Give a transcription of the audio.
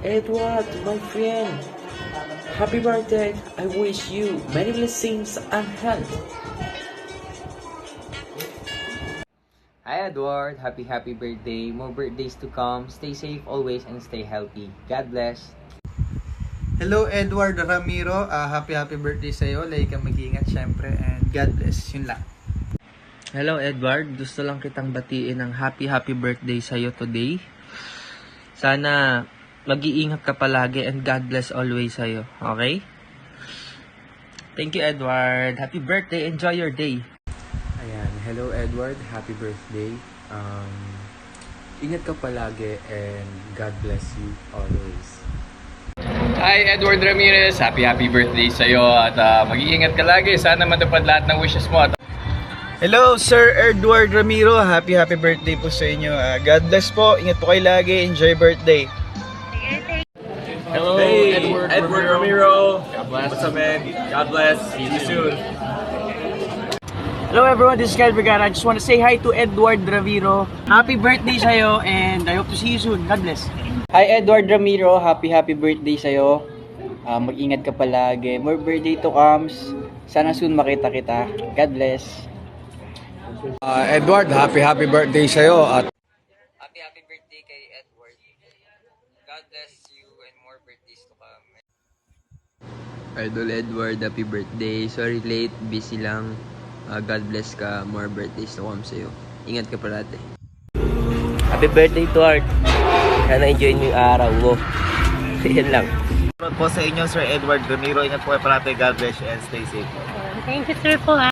Edward, my friend, happy birthday. I wish you many blessings and health. Hi Edward, happy birthday. More birthdays to come. Stay safe always and stay healthy. God bless. Hello Edward Ramiro, happy birthday sa'yo. Lagi kang mag-iingat syempre and God bless. Yun lang. Hello Edward, gusto lang kitang batiin ng happy birthday sa'yo today. Sana mag-iingat ka palagi and God bless always sa'yo, okay? Thank you Edward, happy birthday, enjoy your day. Ayan, hello Edward, happy birthday. Ingat ka palagi and God bless you always. Hi Edward Ramirez, happy birthday sa'yo at mag-iingat ka lagi. Sana matupad lahat ng wishes mo. Hello Sir Edward Ramiro, happy birthday po sa inyo. God bless po, ingat po kayo lagi, enjoy birthday. Hello Edward Ramiro. God bless. What's up man? God bless. See you soon. Hello everyone, this is Kyle Vergara. I just want to say hi to Edward Ramiro. Happy birthday sa'yo and I hope to see you soon. God bless. Hi Edward Ramiro, happy birthday sa'yo. Mag-ingat ka palagi. More birthday to comes. Sana soon makita kita. God bless. Edward, happy birthday sa'yo at Happy birthday kay Edward. God bless you and more birthdays to come. Idol Edward, happy birthday. Sorry late, busy lang. God bless ka, more birthdays to come sa'yo. Ingat ka parati. Happy birthday to Art. Sana enjoy niyo yung araw mo. Yan lang. Po sa inyo Sir Edward Ramiro, ingat po kayo parati. God bless you and stay safe. Thank you sir po ha.